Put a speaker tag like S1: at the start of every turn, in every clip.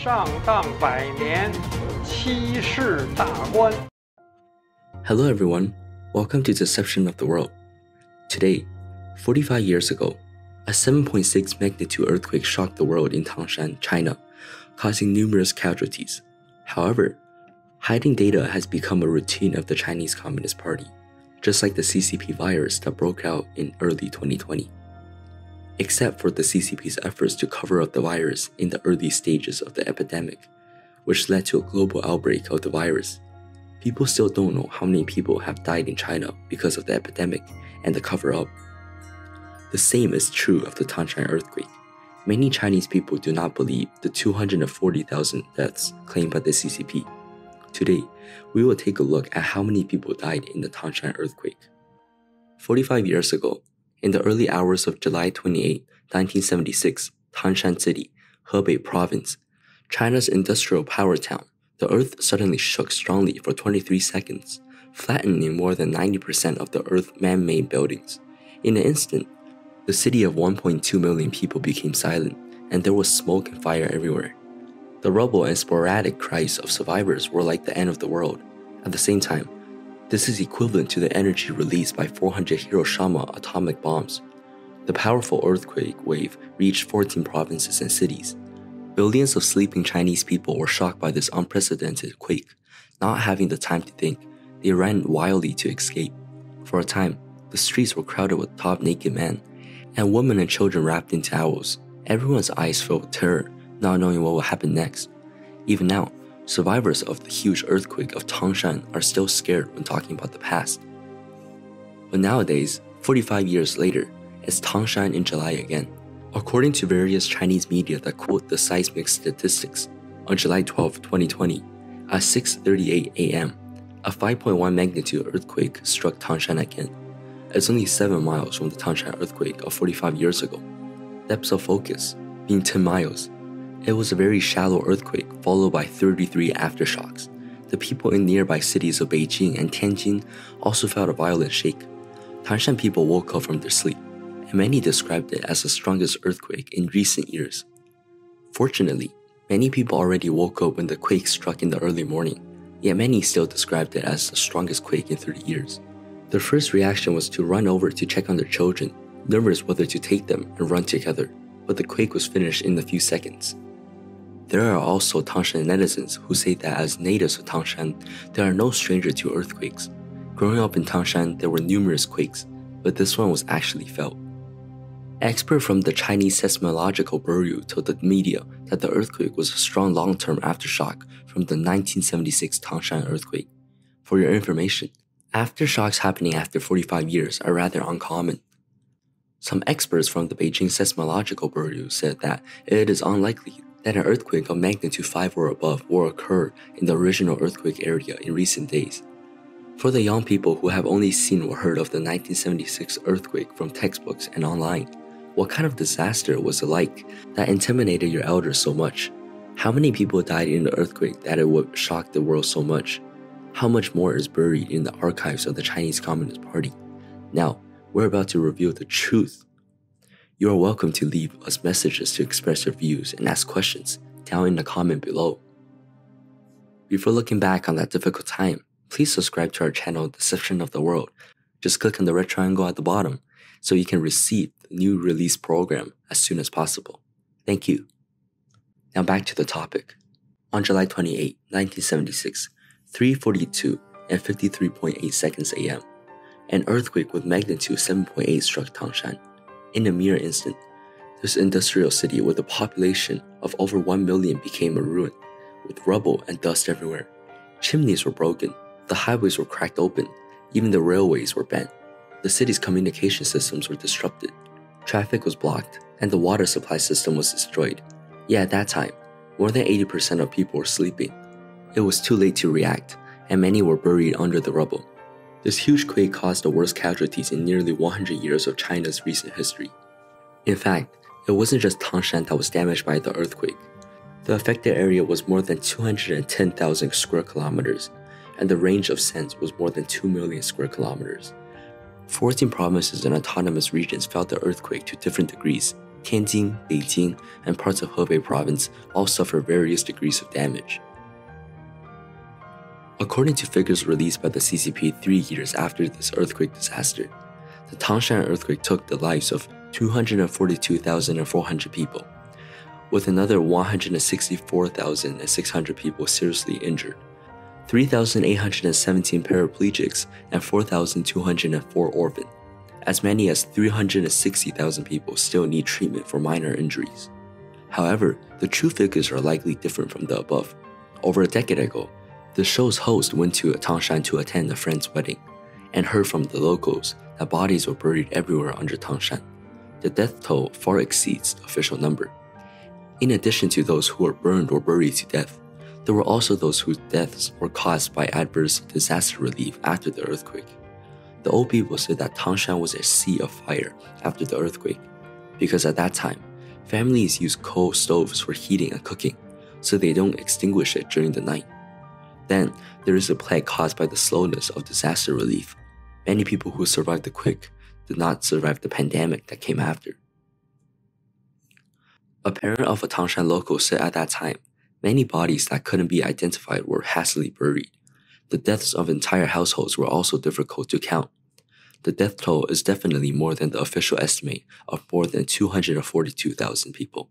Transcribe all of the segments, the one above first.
S1: 上当百年，欺世大观。
S2: Hello everyone, welcome to Deception of the World. Today, 45 years ago, a 7.6 magnitude earthquake shocked the world in Tangshan, China, causing numerous casualties. However, hiding data has become a routine of the Chinese Communist Party, just like the CCP virus that broke out in early 2020. Except for the CCP's efforts to cover up the virus in the early stages of the epidemic, which led to a global outbreak of the virus, people still don't know how many people have died in China because of the epidemic and the cover-up. The same is true of the Tangshan earthquake. Many Chinese people do not believe the 240,000 deaths claimed by the CCP. Today, we will take a look at how many people died in the Tangshan earthquake. 45 years ago, in the early hours of July 28, 1976, Tangshan City, Hebei Province, China's industrial power town, the earth suddenly shook strongly for 23 seconds, flattening more than 90% of the Earth's man-made buildings. In an instant, the city of 1.2 million people became silent, and there was smoke and fire everywhere. The rubble and sporadic cries of survivors were like the end of the world. At the same time, this is equivalent to the energy released by 400 Hiroshima atomic bombs. The powerful earthquake wave reached 14 provinces and cities. Billions of sleeping Chinese people were shocked by this unprecedented quake. Not having the time to think, they ran wildly to escape. For a time, the streets were crowded with top naked men, and women and children wrapped in towels. Everyone's eyes filled with terror, not knowing what will happen next. Even now, survivors of the huge earthquake of Tangshan are still scared when talking about the past. But nowadays, 45 years later, it's Tangshan in July again. According to various Chinese media that quote the seismic statistics, on July 12, 2020, at 6:38 a.m., a 5.1 magnitude earthquake struck Tangshan again. It's only 7 miles from the Tangshan earthquake of 45 years ago. Depth of focus being 10 miles. It was a very shallow earthquake followed by 33 aftershocks. The people in nearby cities of Beijing and Tianjin also felt a violent shake. Tangshan people woke up from their sleep, and many described it as the strongest earthquake in recent years. Fortunately, many people already woke up when the quake struck in the early morning, yet many still described it as the strongest quake in 30 years. Their first reaction was to run over to check on their children, nervous whether to take them and run together, but the quake was finished in a few seconds. There are also Tangshan netizens who say that as natives of Tangshan, they are no stranger to earthquakes. Growing up in Tangshan, there were numerous quakes, but this one was actually felt. Experts from the Chinese Seismological Bureau told the media that the earthquake was a strong long-term aftershock from the 1976 Tangshan earthquake. For your information, aftershocks happening after 45 years are rather uncommon. Some experts from the Beijing Seismological Bureau said that it is unlikely that an earthquake of magnitude 5 or above will occur in the original earthquake area in recent days. For the young people who have only seen or heard of the 1976 earthquake from textbooks and online, what kind of disaster was it like that intimidated your elders so much? How many people died in the earthquake that it would shock the world so much? How much more is buried in the archives of the Chinese Communist Party? Now, we're about to reveal the truth. You are welcome to leave us messages to express your views and ask questions down in the comment below. Before looking back on that difficult time, please subscribe to our channel Deception of the World. Just click on the red triangle at the bottom so you can receive the new release program as soon as possible. Thank you. Now back to the topic. On July 28, 1976, 3:42 and 53.8 seconds a.m., an earthquake with magnitude 7.8 struck Tangshan. In a mere instant, this industrial city with a population of over 1 million became a ruin, with rubble and dust everywhere. Chimneys were broken, the highways were cracked open, even the railways were bent. The city's communication systems were disrupted. Traffic was blocked, and the water supply system was destroyed. Yet at that time, more than 80% of people were sleeping. It was too late to react, and many were buried under the rubble. This huge quake caused the worst casualties in nearly 100 years of China's recent history. In fact, it wasn't just Tangshan that was damaged by the earthquake. The affected area was more than 210,000 square kilometers, and the range of sense was more than 2 million square kilometers. 14 provinces and autonomous regions felt the earthquake to different degrees. Tianjin, Beijing, and parts of Hebei province all suffered various degrees of damage. According to figures released by the CCP 3 years after this earthquake disaster, the Tangshan earthquake took the lives of 242,400 people, with another 164,600 people seriously injured, 3,817 paraplegics, and 4,204 orphaned. As many as 360,000 people still need treatment for minor injuries. However, the true figures are likely different from the above. Over a decade ago, the show's host went to Tangshan to attend a friend's wedding and heard from the locals that bodies were buried everywhere under Tangshan. The death toll far exceeds the official number. In addition to those who were burned or buried to death, there were also those whose deaths were caused by adverse disaster relief after the earthquake. The old people said that Tangshan was a sea of fire after the earthquake, because at that time, families used coal stoves for heating and cooking, so they don't extinguish it during the night. Then, there is a plague caused by the slowness of disaster relief. Many people who survived the quake did not survive the pandemic that came after. A parent of a Tangshan local said at that time, many bodies that couldn't be identified were hastily buried. The deaths of entire households were also difficult to count. The death toll is definitely more than the official estimate of more than 242,000 people.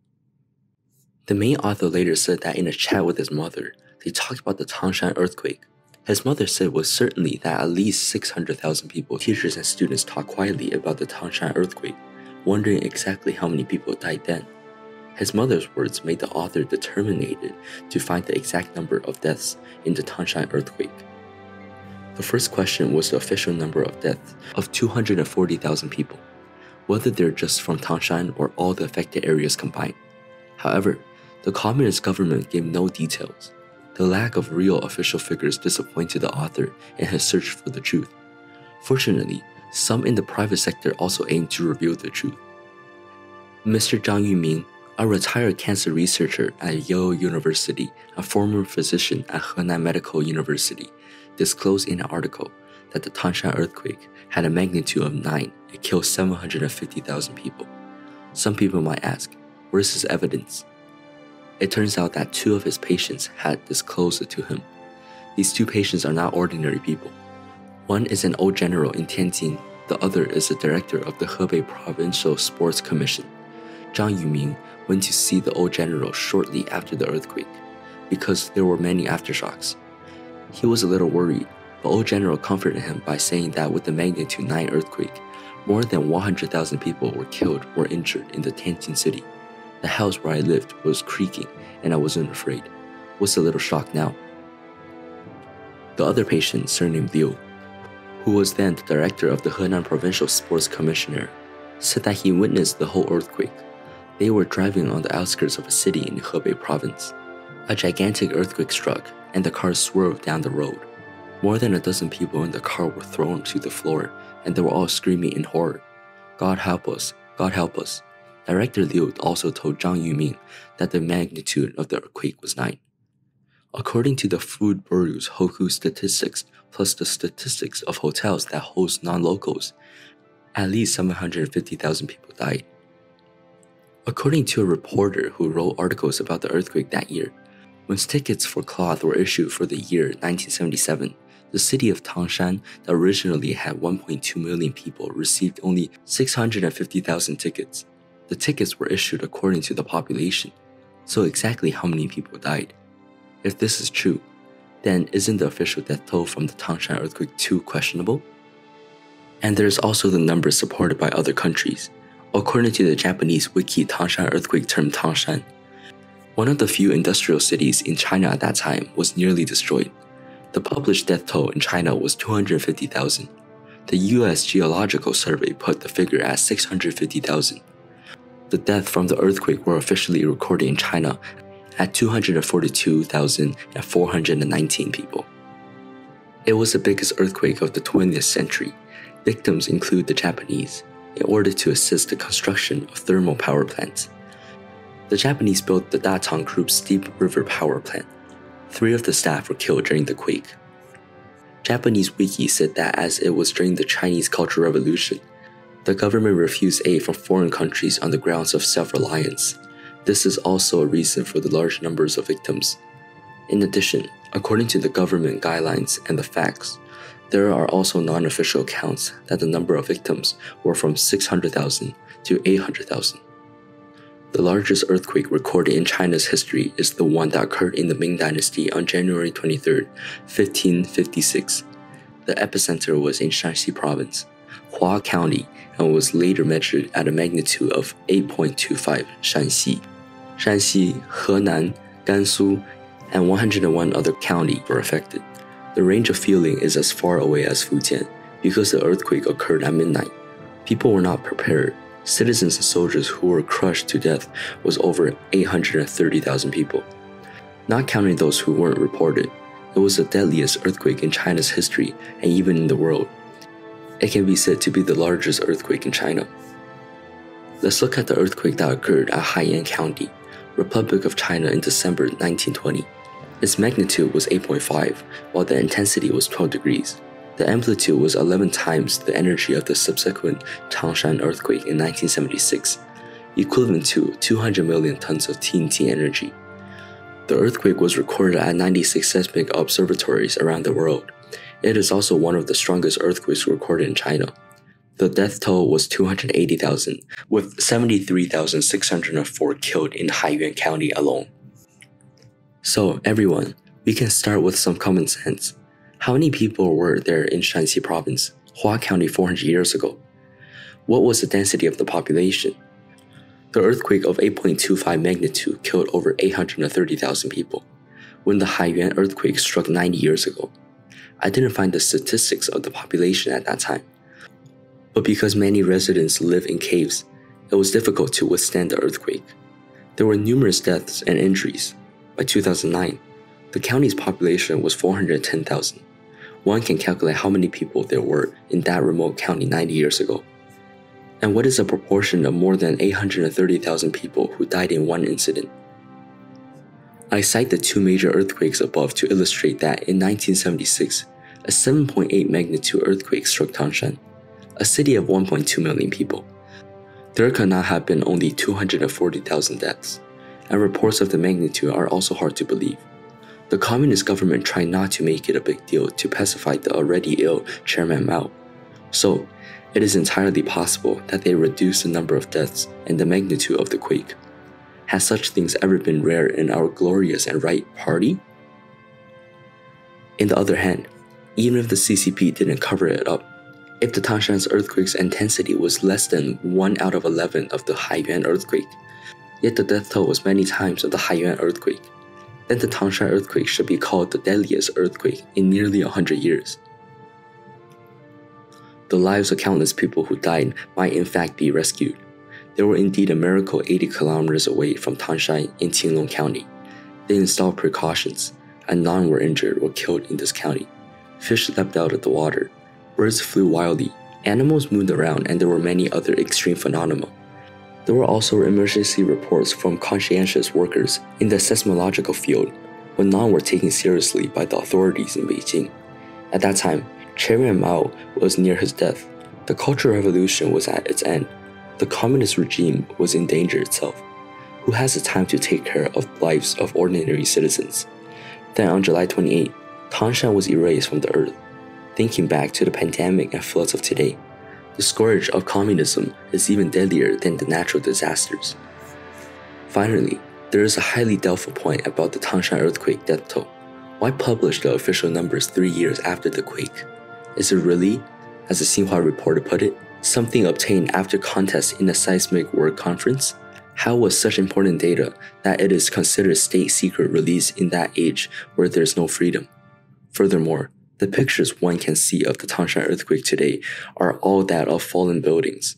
S2: The main author later said that in a chat with his mother, they talked about the Tangshan earthquake. His mother said it was certainly that at least 600,000 people, teachers and students, talked quietly about the Tangshan earthquake, wondering exactly how many people died then. His mother's words made the author determined to find the exact number of deaths in the Tangshan earthquake. The first question was the official number of deaths of 240,000 people, whether they're just from Tangshan or all the affected areas combined. However, the communist government gave no details. The lack of real official figures disappointed the author in his search for the truth. Fortunately, some in the private sector also aimed to reveal the truth. Mr. Zhang Yuming, a retired cancer researcher at Yale University, a former physician at Henan Medical University, disclosed in an article that the Tangshan earthquake had a magnitude of 9 and killed 750,000 people. Some people might ask, where's his evidence? It turns out that 2 of his patients had disclosed it to him. These 2 patients are not ordinary people. One is an old general in Tianjin, the other is the director of the Hebei Provincial Sports Commission. Zhang Yuming went to see the old general shortly after the earthquake, because there were many aftershocks. He was a little worried, but old general comforted him by saying that with the magnitude 9 earthquake, more than 100,000 people were killed or injured in the Tianjin city. The house where I lived was creaking and I wasn't afraid. Was a little shocked now. The other patient, surnamed Liu, who was then the director of the Henan Provincial Sports Commissioner, said that he witnessed the whole earthquake. They were driving on the outskirts of a city in Hebei province. A gigantic earthquake struck and the car swerved down the road. More than a dozen people in the car were thrown to the floor and they were all screaming in horror. God help us, God help us. Director Liu also told Zhang Yuming that the magnitude of the earthquake was 9. According to the Food Bureau's Hoku statistics, plus the statistics of hotels that host non-locals, at least 750,000 people died. According to a reporter who wrote articles about the earthquake that year, when tickets for cloth were issued for the year 1977, the city of Tangshan, that originally had 1.2 million people, received only 650,000 tickets. The tickets were issued according to the population, so exactly how many people died? If this is true, then isn't the official death toll from the Tangshan earthquake too questionable? And there's also the numbers supported by other countries. According to the Japanese wiki Tangshan earthquake term Tangshan, one of the few industrial cities in China at that time was nearly destroyed. The published death toll in China was 250,000. The US Geological Survey put the figure at 650,000. The deaths from the earthquake were officially recorded in China at 242,419 people. It was the biggest earthquake of the 20th century. Victims include the Japanese, in order to assist the construction of thermal power plants. The Japanese built the Datang Group's Deep River Power Plant. 3 of the staff were killed during the quake. Japanese wiki said that as it was during the Chinese Cultural Revolution, The government refused aid from foreign countries on the grounds of self-reliance. This is also a reason for the large numbers of victims. In addition, according to the government guidelines and the facts, there are also non-official accounts that the number of victims were from 600,000 to 800,000. The largest earthquake recorded in China's history is the one that occurred in the Ming Dynasty on January 23, 1556. The epicenter was in Shanxi Province, Hua County, and was later measured at a magnitude of 8.25 Shanxi. Shanxi, Henan, Gansu, and 101 other counties were affected. The range of feeling is as far away as Fujian because the earthquake occurred at midnight. People were not prepared. Citizens and soldiers who were crushed to death was over 830,000 people. Not counting those who weren't reported, it was the deadliest earthquake in China's history and even in the world. It can be said to be the largest earthquake in China. Let's look at the earthquake that occurred at Haiyan County, Republic of China in December 1920. Its magnitude was 8.5, while the intensity was 12 degrees. The amplitude was 11 times the energy of the subsequent Tangshan Earthquake in 1976, equivalent to 200 million tons of TNT energy. The earthquake was recorded at 96 seismic observatories around the world. It is also one of the strongest earthquakes recorded in China. The death toll was 280,000, with 73,604 killed in Haiyan County alone. So everyone, we can start with some common sense. How many people were there in Shanxi Province, Hua County 400 years ago? What was the density of the population? The earthquake of 8.25 magnitude killed over 830,000 people. When the Haiyan earthquake struck 90 years ago, I didn't find the statistics of the population at that time. But because many residents live in caves, it was difficult to withstand the earthquake. There were numerous deaths and injuries. By 2009, the county's population was 410,000. One can calculate how many people there were in that remote county 90 years ago. And what is the proportion of more than 830,000 people who died in one incident? I cite the two major earthquakes above to illustrate that in 1976, a 7.8 magnitude earthquake struck Tangshan, a city of 1.2 million people. There could not have been only 240,000 deaths, and reports of the magnitude are also hard to believe. The communist government tried not to make it a big deal to pacify the already ill Chairman Mao. So, it is entirely possible that they reduced the number of deaths and the magnitude of the quake. Has such things ever been rare in our glorious and right party? On the other hand, even if the CCP didn't cover it up, if the Tangshan's earthquake's intensity was less than 1 out of 11 of the Haiyan earthquake, yet the death toll was many times of the Haiyan earthquake, then the Tangshan earthquake should be called the deadliest earthquake in nearly 100 years. The lives of countless people who died might in fact be rescued. There were indeed a miracle 80 kilometers away from Tangshan in Qinglong County. They installed precautions, and none were injured or killed in this county. Fish leapt out of the water, birds flew wildly, animals moved around, and there were many other extreme phenomena. There were also emergency reports from conscientious workers in the seismological field, but none were taken seriously by the authorities in Beijing. At that time, Chairman Mao was near his death. The Cultural Revolution was at its end. The communist regime was in danger itself. Who has the time to take care of the lives of ordinary citizens? Then on July 28, Tangshan was erased from the earth. Thinking back to the pandemic and floods of today, the scourge of communism is even deadlier than the natural disasters. Finally, there is a highly doubtful point about the Tangshan earthquake death toll. Why publish the official numbers 3 years after the quake? Is it really, as the Xinhua reporter put it, something obtained after contest in a seismic work conference? How was such important data that it is considered state secret released in that age where there is no freedom? Furthermore, the pictures one can see of the Tangshan earthquake today are all that of fallen buildings,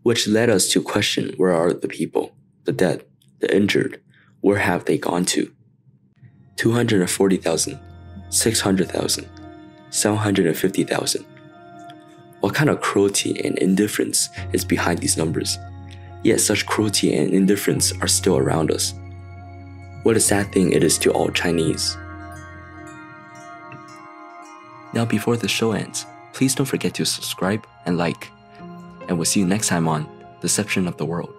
S2: which led us to question where are the people, the dead, the injured, where have they gone to? 240,000, 600,000, 750,000. What kind of cruelty and indifference is behind these numbers? Yet such cruelty and indifference are still around us. What a sad thing it is to all Chinese. Now before the show ends, please don't forget to subscribe and like. and we'll see you next time on Deception of the World.